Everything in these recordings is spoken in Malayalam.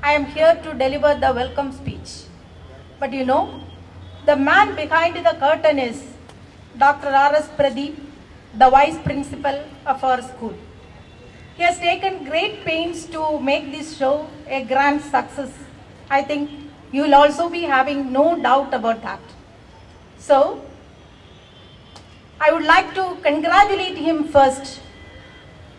I am here to deliver the welcome speech. But you know, the man behind the curtain is Dr. R.S. Pradeep, the Vice Principal of our school. He has taken great pains to make this show a grand success. I think you will also be having no doubt about that. So, I would like to congratulate him first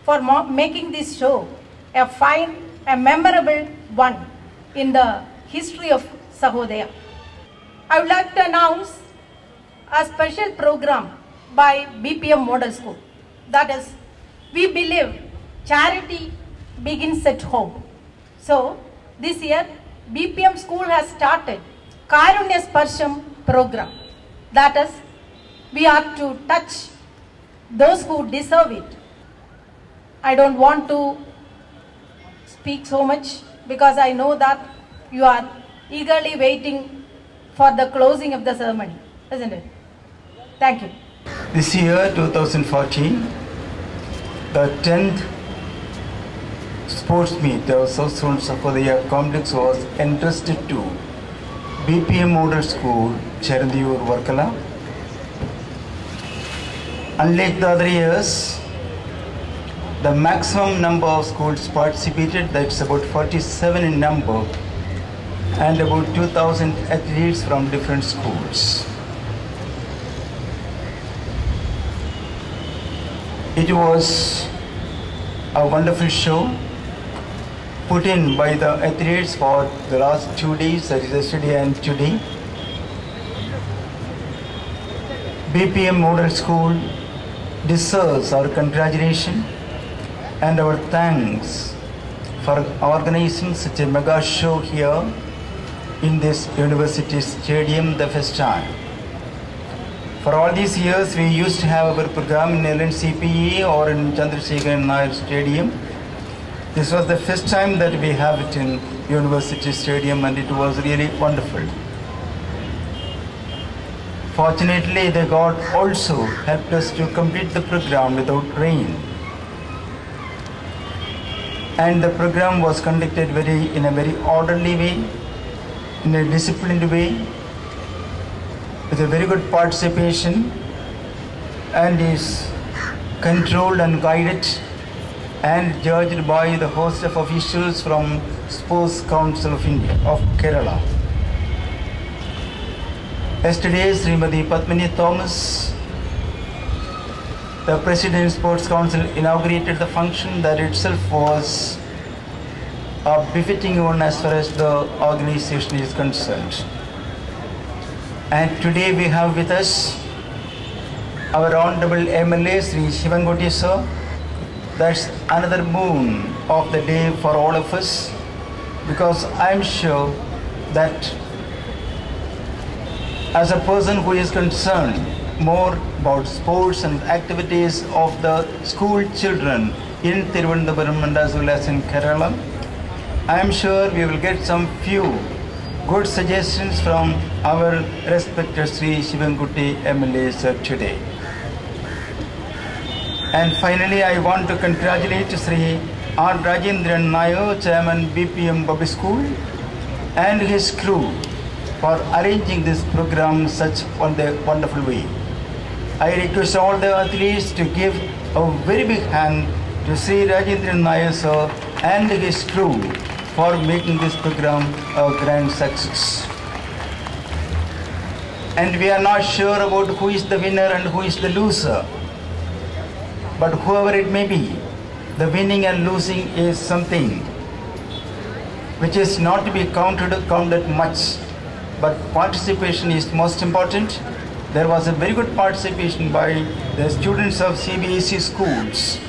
for making this show a fine, a memorable one in the history of Sahodaya. I would like to announce a special program by BPM Model School. That is, we believe charity begins at home. So, this year, BPM School has started Karunya Sparsham program. That is, we are to touch those who deserve it. I don't want to speak so much because I know that you are eagerly waiting for the closing of the ceremony, isn't it? Thank you. This year, 2014, the 10th sports meet of South Zone Sahodaya complex was entrusted to BPM Model School, Cherandiyur, Varkala. Unlike the other years, the maximum number of schools participated, that's about 47 in number, and about 2,000 athletes from different schools. It was a wonderful show put in by the athletes for the last 2 days, that is yesterday and today. BPM Model School deserves our congratulations and our thanks for organizing such a mega show here in this university stadium the first time. For all these years, we used to have our program in LNCPE or in Chandrasekharan Nair Stadium. This was the first time that we have it in University Stadium, and it was really wonderful. Fortunately, the God also helped us to complete the program without rain. And the program was conducted in a very orderly way, in a disciplined way, with a very good participation, and is controlled and guided and judged by the host of officials from Sports Council of India, of Kerala. Yesterday, Srimati Padmini Thomas, the President of Sports Council, inaugurated the function that itself was a befitting one as far as the organization is concerned. And today we have with us our Honorable MLA, Sri Shivankoti sir. That's another boon of the day for all of us, because I'm sure that as a person who is concerned more about sports and activities of the school children in Thiruvananthapuram and as well as in Kerala, I am sure we will get some few good suggestions from our respected Sri Shivankoti MLA sir today. And finally, I want to congratulate Sri R. Rajendran Nair, Chairman BPM Public School, and his crew for arranging this program in such a wonderful way. I request all the athletes to give a very big hand to Sri Rajendran Nair sir and his crew for making this program a grand success. And we are not sure about who is the winner and who is the loser. But whoever it may be, the winning and losing is something which is not to be counted much, but participation is most important. There was a very good participation by the students of CBSE schools.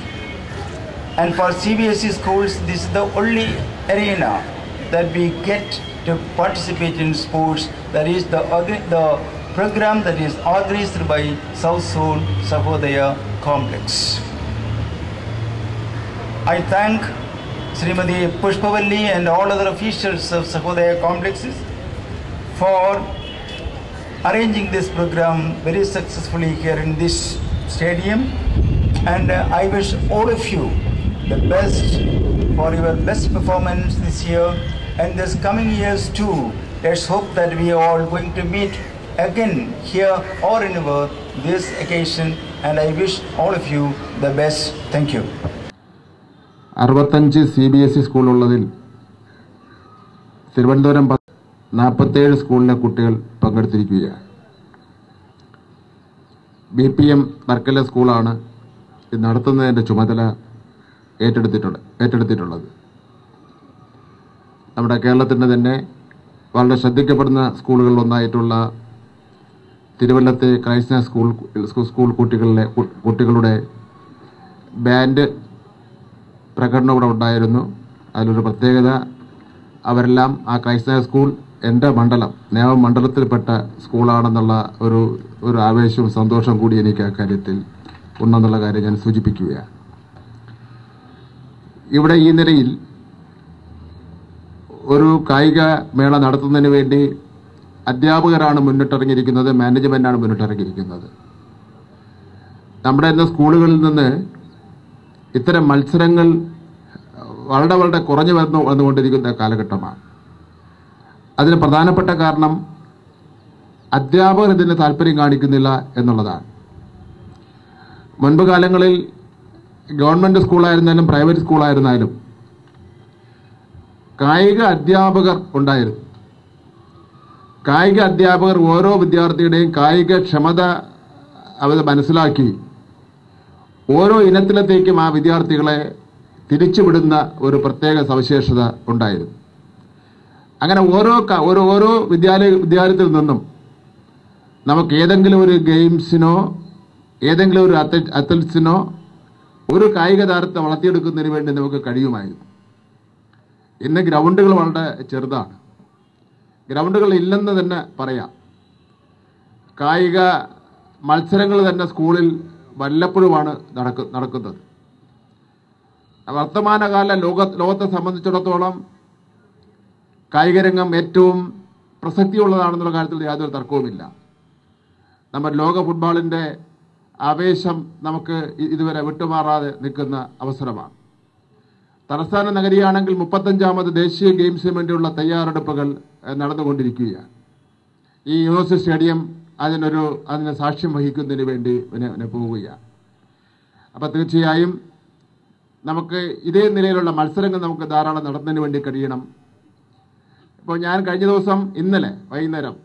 And for CBSE schools, this is the only arena that we get to participate in sports. That is the program that is organized by South Zone Sahodaya Complex. I thank Srimati Pushpavalli and all other officials of Sahodaya complexes for arranging this program very successfully here in this stadium, and I wish all of you the best for your best performance this year and this coming years too. Let's hope that we are all going to meet again here or in this occasion, and I wish all of you the best. Thank you. 65 CBSE സ്കൂളുള്ളതിൽ Thiruvananthapuram 47 സ്കൂളിലെ കുട്ടികൾ പങ്കെടുത്തിരിക്കുകയാണ്. BPM വർക്കല സ്കൂളാണ് ഇത് നടത്തുന്നതിൻ്റെ ചുമതല ഏറ്റെടുത്തിട്ടുള്ളത്. നമ്മുടെ കേരളത്തിൻ്റെ തന്നെ വളരെ ശ്രദ്ധിക്കപ്പെടുന്ന സ്കൂളുകളിലൊന്നായിട്ടുള്ള തിരുവല്ലത്തെ ക്രൈസ്തവ സ്കൂൾ കുട്ടികളുടെ ബാൻഡ് പ്രകടനം ഇവിടെ ഉണ്ടായിരുന്നു. അതിലൊരു പ്രത്യേകത, അവരെല്ലാം ആ ക്രൈസ്തവ സ്കൂൾ എൻ്റെ മണ്ഡലം നേമം മണ്ഡലത്തിൽപ്പെട്ട സ്കൂളാണെന്നുള്ള ഒരു ആവേശവും സന്തോഷം കൂടി എനിക്ക് ആ കാര്യത്തിൽ ഉണ്ടെന്നുള്ള കാര്യം ഞാൻ സൂചിപ്പിക്കുകയാണ്. ഇവിടെ ഈ നിലയിൽ ഒരു കായിക മേള നടത്തുന്നതിന് വേണ്ടി അധ്യാപകരാണ് മുന്നിട്ടിറങ്ങിയിരിക്കുന്നത്, മാനേജ്മെൻറ്റാണ് മുന്നിട്ടിറങ്ങിയിരിക്കുന്നത്. നമ്മുടെ ഇന്ന് സ്കൂളുകളിൽ നിന്ന് ഇത്തരം മത്സരങ്ങൾ വളരെ കുറഞ്ഞു വന്നുകൊണ്ടിരിക്കുന്ന കാലഘട്ടമാണ്. അതിന് പ്രധാനപ്പെട്ട കാരണം അധ്യാപകർ ഇതിന് താല്പര്യം കാണിക്കുന്നില്ല എന്നുള്ളതാണ്. മുൻപ് കാലങ്ങളിൽ ഗവൺമെൻറ് സ്കൂളായിരുന്നാലും പ്രൈവറ്റ് സ്കൂളായിരുന്നാലും കായിക അധ്യാപകർ ഉണ്ടായിരുന്നു. കായിക അധ്യാപകർ ഓരോ വിദ്യാർത്ഥിയുടെയും കായിക ക്ഷമത അവർ മനസ്സിലാക്കി ഓരോ ഇനത്തിലത്തേക്കും ആ വിദ്യാർത്ഥികളെ തിരിച്ചുവിടുന്ന ഒരു പ്രത്യേക സവിശേഷത ഉണ്ടായിരുന്നു. അങ്ങനെ ഓരോ വിദ്യാലയത്തിൽ നിന്നും നമുക്ക് ഏതെങ്കിലും ഒരു ഗെയിംസിനോ ഏതെങ്കിലും ഒരു അത്ലറ്റ്സിനോ ഒരു കായിക താരത്തെ വളർത്തിയെടുക്കുന്നതിന് വേണ്ടി നമുക്ക് കഴിയുമായിരുന്നു. ഇന്ന് ഗ്രൗണ്ടുകൾ വളരെ ചെറുതാണ്. ഗ്രൗണ്ടുകൾ ഇല്ലെന്ന് തന്നെ പറയാം. കായിക മത്സരങ്ങൾ തന്നെ സ്കൂളിൽ വല്ലപ്പോഴുമാണ് നടക്കുന്നത്. വർത്തമാനകാല ലോകത്തെ സംബന്ധിച്ചിടത്തോളം കായികരംഗം ഏറ്റവും പ്രസക്തിയുള്ളതാണെന്നുള്ള കാര്യത്തിൽ യാതൊരു തർക്കവുമില്ല. നമ്മുടെ ലോക ഫുട്ബോളിൻ്റെ ആവേശം നമുക്ക് ഇതുവരെ വിട്ടുമാറാതെ നിൽക്കുന്ന അവസരമാണ്. തലസ്ഥാന നഗരിയാണെങ്കിൽ 35ാമത് ദേശീയ ഗെയിംസിന് വേണ്ടിയുള്ള തയ്യാറെടുപ്പുകൾ നടന്നുകൊണ്ടിരിക്കുകയാണ്. ഈ യൂണിവേഴ്സിറ്റി സ്റ്റേഡിയം അതിന് സാക്ഷ്യം വഹിക്കുന്നതിന് വേണ്ടി പോവുകയാണ്. അപ്പോൾ തീർച്ചയായും നമുക്ക് ഇതേ നിലയിലുള്ള മത്സരങ്ങൾ നമുക്ക് ധാരാളം നടത്തുന്നതിന് വേണ്ടി കഴിയണം. ഇപ്പോൾ ഞാൻ കഴിഞ്ഞ ദിവസം ഇന്നലെ വൈകുന്നേരം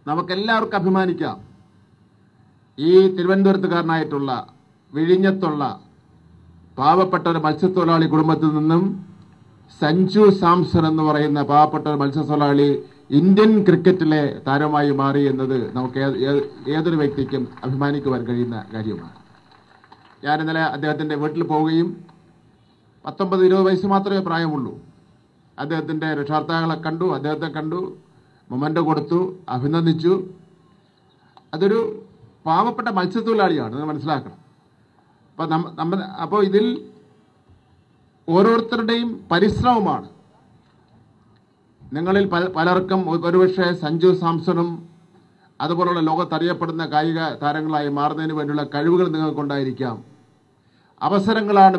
നമുക്കെല്ലാവർക്കും അഭിമാനിക്കാം, ഈ തിരുവനന്തപുരത്തുകാരനായിട്ടുള്ള വിഴിഞ്ഞത്തുള്ള പാവപ്പെട്ട ഒരു മത്സ്യത്തൊഴിലാളി കുടുംബത്തിൽ നിന്നും സഞ്ജു സാംസൺ എന്ന് പറയുന്ന പാവപ്പെട്ട ഒരു മത്സ്യത്തൊഴിലാളി ഇന്ത്യൻ ക്രിക്കറ്റിലെ താരമായി മാറി എന്നത് നമുക്ക് ഏതൊരു വ്യക്തിക്കും അഭിമാനിക്കുവാൻ കഴിയുന്ന കാര്യമാണ്. ഞാൻ ഇന്നലെ അദ്ദേഹത്തിൻ്റെ വീട്ടിൽ പോവുകയും 19-20 വയസ്സ് മാത്രമേ പ്രായമുള്ളൂ. അദ്ദേഹത്തിൻ്റെ രക്ഷാകർത്താക്കളെ കണ്ടു, അദ്ദേഹത്തെ കണ്ടു, മൊമെൻ്റോ കൊടുത്തു, അഭിനന്ദിച്ചു. അതൊരു പാവപ്പെട്ട മത്സ്യത്തൊഴിലാളിയാണ്, നിങ്ങൾ മനസ്സിലാക്കണം. അപ്പോൾ ഇതിൽ ഓരോരുത്തരുടെയും പരിശ്രമമാണ്. നിങ്ങളിൽ പലർക്കും ഒരുപക്ഷെ സഞ്ജു സാംസണും അതുപോലുള്ള ലോകത്തറിയപ്പെടുന്ന കായിക താരങ്ങളായി മാറുന്നതിന് വേണ്ടിയുള്ള കഴിവുകൾ നിങ്ങൾക്കുണ്ടായിരിക്കാം. അവസരങ്ങളാണ്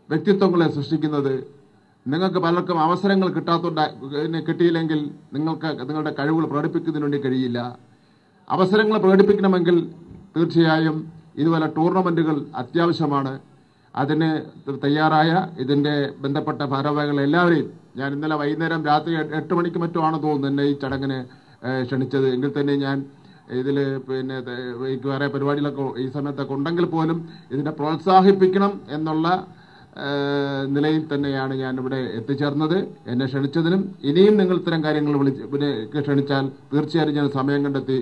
വ്യക്തിത്വങ്ങളെ സൃഷ്ടിക്കുന്നത്. നിങ്ങൾക്ക് പലർക്കും അവസരങ്ങൾ കിട്ടിയില്ലെങ്കിൽ നിങ്ങളുടെ കഴിവുകൾ പ്രകടിപ്പിക്കുന്നതിന് വേണ്ടി കഴിയില്ല. അവസരങ്ങൾ പ്രകടിപ്പിക്കണമെങ്കിൽ തീർച്ചയായും ഇതുപോലെ ടൂർണമെൻറ്റുകൾ അത്യാവശ്യമാണ്. അതിന് തയ്യാറായ ഇതിൻ്റെ ബന്ധപ്പെട്ട ഭാരവാഹികൾ എല്ലാവരെയും ഞാൻ ഇന്നലെ വൈകുന്നേരം രാത്രി 8 മണിക്ക് മറ്റോ ആണ് തോന്നുന്നു എന്നെ ഈ ചടങ്ങിന് ക്ഷണിച്ചത്. എങ്കിൽ തന്നെ ഞാൻ ഇതിൽ വേറെ പരിപാടികളൊക്കെ ഈ സമയത്തൊക്കെ ഉണ്ടെങ്കിൽ പോലും ഇതിനെ പ്രോത്സാഹിപ്പിക്കണം എന്നുള്ള നിലയിൽ തന്നെയാണ് ഞാനിവിടെ എത്തിച്ചേർന്നത്. എന്നെ ക്ഷണിച്ചതിനും ഇനിയും നിങ്ങൾ ഇത്തരം കാര്യങ്ങൾ ക്ഷണിച്ചാൽ തീർച്ചയായും ഞാൻ സമയം കണ്ടെത്തി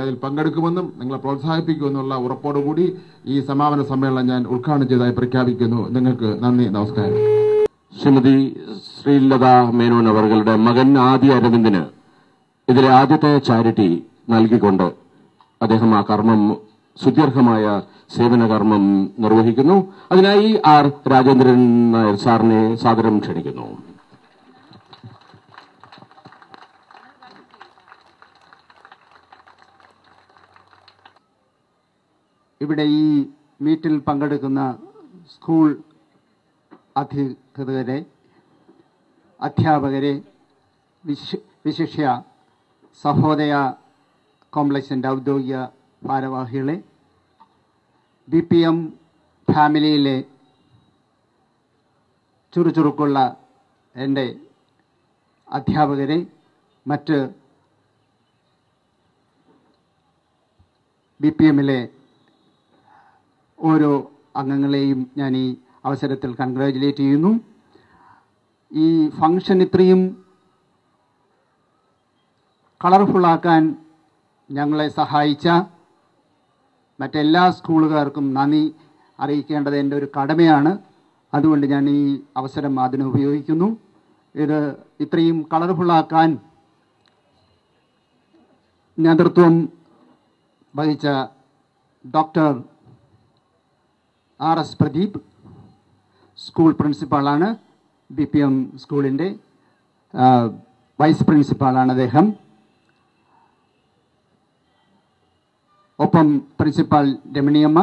അതിൽ പങ്കെടുക്കുമെന്നും നിങ്ങളെ പ്രോത്സാഹിപ്പിക്കുമെന്നുള്ള ഉറപ്പോടുകൂടി ഈ സമാപന സമ്മേളനം ഞാൻ ഉദ്ഘാടനം ചെയ്തതായി പ്രഖ്യാപിക്കുന്നു. നിങ്ങൾക്ക് നന്ദി, നമസ്കാരം. ശ്രീമതി ശ്രീലത മേനോൻ അവരുടെ മകൻ ആദി അരവിന്ദിന് ഇതിലെ ആദ്യത്തെ ചാരിറ്റി നൽകിക്കൊണ്ട് അദ്ദേഹം ആ കർമ്മം സുദീർഘമായ സേവന കർമ്മം നിർവഹിക്കുന്നു. അതിനായി ആർ രാജേന്ദ്രൻ നായർ സാറിനെ സാദരം ക്ഷണിക്കുന്നു. ഇവിടെ ഈ മീറ്റിൽ പങ്കെടുക്കുന്ന സ്കൂൾ അധികൃതരെ, അധ്യാപകരെ, വിശിഷ്യ സഹോദയ കോംപ്ലക്സിൻ്റെ ഔദ്യോഗിക ഭാരവാഹികളെ, BPM ഫാമിലിയിലെ ചുറുചുറുക്കുള്ള എൻ്റെ അധ്യാപകരെ, മറ്റ് BPMലെ ഓരോ അംഗങ്ങളെയും ഞാൻ ഈ അവസരത്തിൽ കൺഗ്രാജുലേറ്റ് ചെയ്യുന്നു. ഈ ഫംഗ്ഷൻ ഇത്രയും കളർഫുള്ളാക്കാൻ ഞങ്ങളെ സഹായിച്ച മറ്റെല്ലാ സ്കൂളുകാർക്കും നന്ദി അറിയിക്കേണ്ടത് എൻ്റെ ഒരു കടമയാണ്. അതുകൊണ്ട് ഞാൻ ഈ അവസരം അതിന് ഉപയോഗിക്കുന്നു. ഇത് ഇത്രയും കളർഫുള്ളാക്കാൻ നേതൃത്വം വഹിച്ച ഡോക്ടർ RS പ്രദീപ്, സ്കൂൾ പ്രിൻസിപ്പാളാണ്, BPM സ്കൂളിൻ്റെ വൈസ് പ്രിൻസിപ്പാളാണ് അദ്ദേഹം. ഒപ്പം പ്രിൻസിപ്പാൾ രമണിയമ്മ,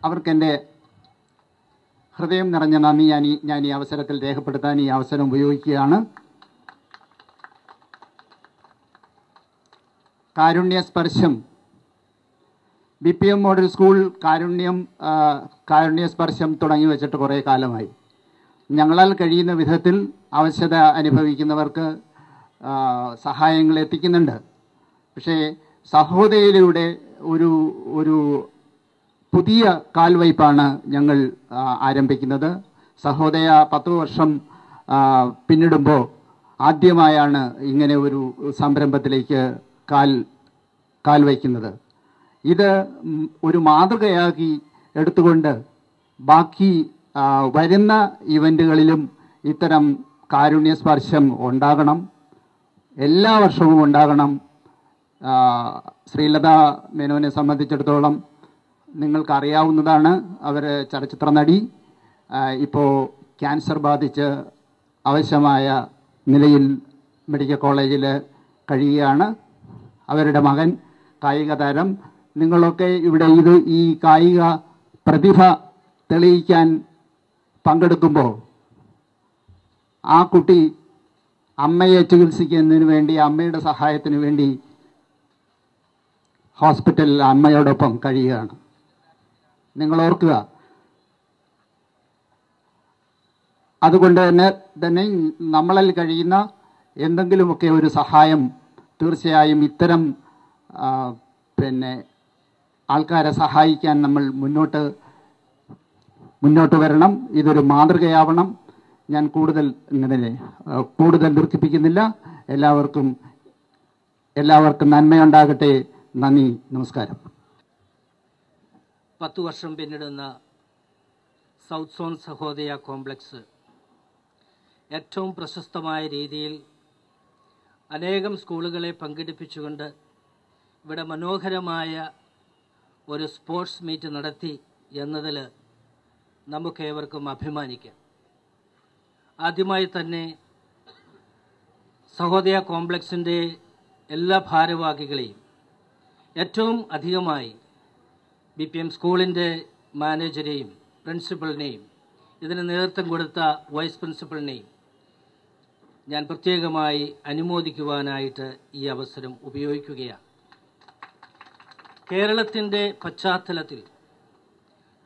അവർക്കെൻ്റെ ഹൃദയം നിറഞ്ഞ നന്ദി ഞാൻ ഈ അവസരത്തിൽ രേഖപ്പെടുത്താൻ ഈ അവസരം ഉപയോഗിക്കുകയാണ്. കാരുണ്യസ്പർശം BPM മോഡൽ സ്കൂൾ കാരുണ്യസ്പർശം തുടങ്ങി വെച്ചിട്ട് കുറേ കാലമായി. ഞങ്ങളാൽ കഴിയുന്ന വിധത്തിൽ ആവശ്യത അനുഭവിക്കുന്നവർക്ക് സഹായങ്ങൾ എത്തിക്കുന്നുണ്ട്. പക്ഷേ സഹോദയയിലൂടെ ഒരു പുതിയ കാൽവയ്പ്പാണ് ഞങ്ങൾ ആരംഭിക്കുന്നത്. സഹോദയ 10 വർഷം പിന്നിടുമ്പോൾ ആദ്യമായാണ് ഇങ്ങനെ ഒരു സംരംഭത്തിലേക്ക് കാൽ വയ്ക്കുന്നത്. ഇത് ഒരു മാതൃകയാക്കി എടുത്തുകൊണ്ട് ബാക്കി വരുന്ന ഇവൻറ്റുകളിലും ഇത്തരം കാരുണ്യസ്പർശം ഉണ്ടാകണം, എല്ലാ വർഷവും ഉണ്ടാകണം. ശ്രീലത മേനോനെ സംബന്ധിച്ചിടത്തോളം നിങ്ങൾക്കറിയാവുന്നതാണ്, അവർ ചലച്ചിത്ര നടി, ഇപ്പോൾ ക്യാൻസർ ബാധിച്ച് ആവശ്യമായ നിലയിൽ മെഡിക്കൽ കോളേജിൽ കഴിയുകയാണ്. അവരുടെ മകൻ കായിക താരം. നിങ്ങളൊക്കെ ഇവിടെ ഈ കായിക പ്രതിഭ തെളിയിക്കാൻ പങ്കെടുക്കുമ്പോൾ ആ കുട്ടി അമ്മയെ ചികിത്സിക്കുന്നതിന് വേണ്ടി, അമ്മയുടെ സഹായത്തിന് വേണ്ടി ഹോസ്പിറ്റലിൽ അമ്മയോടൊപ്പം കഴിയുകയാണ്. നിങ്ങൾ ഓർക്കുക. അതുകൊണ്ട് തന്നെ നമ്മളിൽ കഴിയുന്ന എന്തെങ്കിലുമൊക്കെ ഒരു സഹായം തീർച്ചയായും ഇത്തരം ആൾക്കാരെ സഹായിക്കാൻ നമ്മൾ മുന്നോട്ട് വരണം. ഇതൊരു മാതൃകയാവണം. ഞാൻ കൂടുതൽ ദീർഘിപ്പിക്കുന്നില്ല. എല്ലാവർക്കും നന്മയുണ്ടാകട്ടെ. നന്ദി, നമസ്കാരം. 10 വർഷം പിന്നിടുന്ന സൗത്ത് സോൺ സഹോദയ കോംപ്ലക്സ് ഏറ്റവും പ്രശസ്തമായ രീതിയിൽ അനേകം സ്കൂളുകളെ പങ്കെടുപ്പിച്ചുകൊണ്ട് ഇവിടെ മനോഹരമായ ഒരു സ്പോർട്സ് മീറ്റ് നടത്തി എന്നതിൽ നമുക്കേവർക്കും അഭിമാനിക്കാം. ആദ്യമായി തന്നെ സഹോദയ കോംപ്ലക്സിൻ്റെ എല്ലാ ഭാരവാഹികളെയും, ഏറ്റവും അധികമായി BPM സ്കൂളിൻ്റെ മാനേജരെയും പ്രിൻസിപ്പലിനെയും ഇതിന് നേതൃത്വം കൊടുത്ത വൈസ് പ്രിൻസിപ്പലിനെയും ഞാൻ പ്രത്യേകമായി അനുമോദിക്കുവാനായിട്ട് ഈ അവസരം ഉപയോഗിക്കുകയാണ്. കേരളത്തിൻ്റെ പശ്ചാത്തലത്തിൽ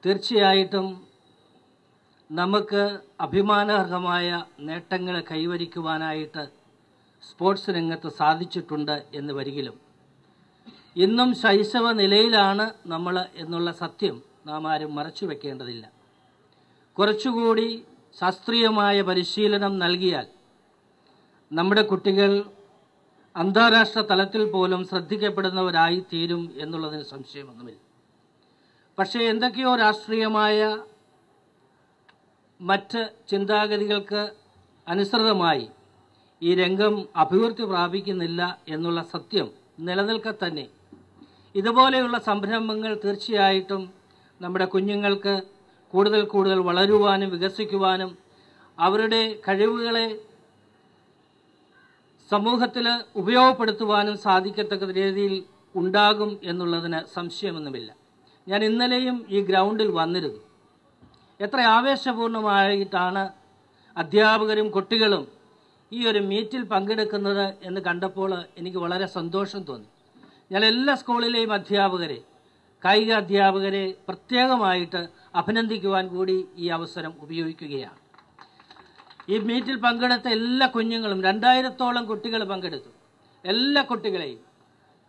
തീർച്ചയായിട്ടും നമുക്ക് അഭിമാനാർഹമായ നേട്ടങ്ങൾ കൈവരിക്കുവാനായിട്ട് സ്പോർട്സ് രംഗത്ത് സാധിച്ചിട്ടുണ്ട് എന്ന് വരികിലും ഇന്നും ശൈശവ നിലയിലാണ് നമ്മൾ എന്നുള്ള സത്യം നാം ആരും മറച്ചു വെക്കേണ്ടതില്ല. കുറച്ചുകൂടി ശാസ്ത്രീയമായ പരിശീലനം നൽകിയാൽ നമ്മുടെ കുട്ടികൾ അന്താരാഷ്ട്ര തലത്തിൽ പോലും ശ്രദ്ധിക്കപ്പെടുന്നവരായി തീരും എന്നുള്ളതിന് സംശയമൊന്നുമില്ല. പക്ഷേ എന്തൊക്കെയോ രാഷ്ട്രീയമായ മറ്റ് ചിന്താഗതികൾക്ക് അനുസൃതമായി ഈ രംഗം അഭിവൃദ്ധി പ്രാപിക്കുന്നില്ല എന്നുള്ള സത്യം നിലനിൽക്കെ തന്നെ ഇതുപോലെയുള്ള സംരംഭങ്ങൾ തീർച്ചയായിട്ടും നമ്മുടെ കുഞ്ഞുങ്ങൾക്ക് കൂടുതൽ വളരുവാനും വികസിക്കുവാനും അവരുടെ കഴിവുകളെ സമൂഹത്തിൽ ഉപയോഗപ്പെടുത്തുവാനും സാധിക്കത്തക്ക രീതിയിൽ ഉണ്ടാകും എന്നുള്ളതിന് സംശയമൊന്നുമില്ല. ഞാൻ ഇന്നലെയും ഈ ഗ്രൗണ്ടിൽ വന്നിരുന്നു. എത്ര ആവേശപൂർണമായിട്ടാണ് അധ്യാപകരും കുട്ടികളും ഈ ഒരു മീറ്റിൽ പങ്കെടുക്കുന്നത് എന്ന് കണ്ടപ്പോൾ എനിക്ക് വളരെ സന്തോഷം തോന്നി. ഞാൻ എല്ലാ സ്കൂളിലെയും അധ്യാപകരെ, കായിക അധ്യാപകരെ പ്രത്യേകമായിട്ട് അഭിനന്ദിക്കുവാൻ കൂടി ഈ അവസരം ഉപയോഗിക്കുകയാണ്. ഈ മീറ്റിൽ പങ്കെടുത്ത എല്ലാ കുഞ്ഞുങ്ങളും 2000-ഓളം കുട്ടികൾ പങ്കെടുത്തു. എല്ലാ കുട്ടികളെയും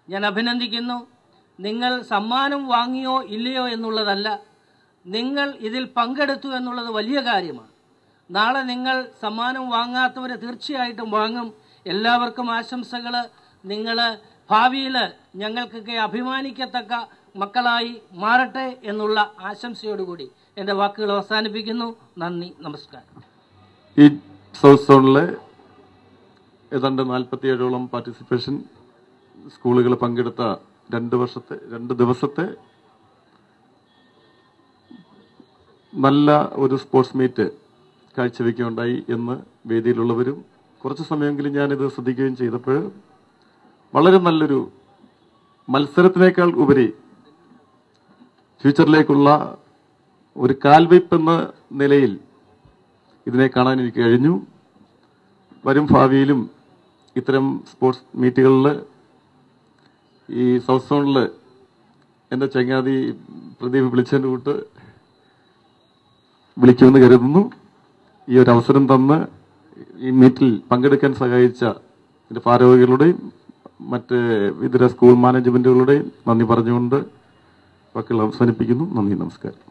ഞാൻ അഭിനന്ദിക്കുന്നു. നിങ്ങൾ സമ്മാനം വാങ്ങിയോ ഇല്ലയോ എന്നുള്ളതല്ല, നിങ്ങൾ ഇതിൽ പങ്കെടുത്തു എന്നുള്ളത് വലിയ കാര്യമാണ്. നാളെ നിങ്ങൾ സമ്മാനം വാങ്ങാത്തവർ തീർച്ചയായിട്ടും വാങ്ങും. എല്ലാവർക്കും ആശംസകൾ. നിങ്ങൾ ഭാവിയിൽ ഞങ്ങൾക്കൊക്കെ അഭിമാനിക്കത്തക്ക മക്കളായി മാറട്ടെ എന്നുള്ള ആശംസയോടുകൂടി എൻ്റെ വാക്കുകൾ അവസാനിപ്പിക്കുന്നു. നന്ദി, നമസ്കാരം. ഈ സൗത്ത് സോണിലെ ഏതാണ്ട് 47ഓളം പാർട്ടിസിപ്പേഷൻ സ്കൂളുകൾ പങ്കെടുത്ത 2 ദിവസത്തെ നല്ല ഒരു സ്പോർട്സ് മീറ്റ് കാഴ്ചവെക്കുകയുണ്ടായി എന്ന് വേദിയിലുള്ളവരും കുറച്ച് സമയമെങ്കിലും ഞാനിത് ശ്രദ്ധിക്കുകയും ചെയ്തപ്പോൾ വളരെ നല്ലൊരു മത്സരത്തിനേക്കാൾ ഉപരി ഫ്യൂച്ചറിലേക്കുള്ള ഒരു കാൽവയ്പ് എന്ന നിലയിൽ ഇതിനെ കാണാൻ എനിക്ക് കഴിഞ്ഞു. വരും ഭാവിയിലും ഇത്തരം സ്പോർട്സ് മീറ്റുകളിൽ ഈ സൗത്ത് സോണിൽ എൻ്റെ ചങ്ങാതി പ്രദീപ് വിളിച്ചതിൻ്റെ കൂട്ട് വിളിക്കുമെന്ന് കരുതുന്നു. ഈ ഒരു അവസരം തന്ന് ഈ മീറ്റിൽ പങ്കെടുക്കാൻ സഹായിച്ച എൻ്റെ ഭാരവാഹികളുടെയും മറ്റ് ഇതര സ്കൂൾ മാനേജ്മെൻറ്റുകളുടെയും നന്ദി പറഞ്ഞുകൊണ്ട് വാക്കുകൾ അവസാനിപ്പിക്കുന്നു. നന്ദി, നമസ്കാരം.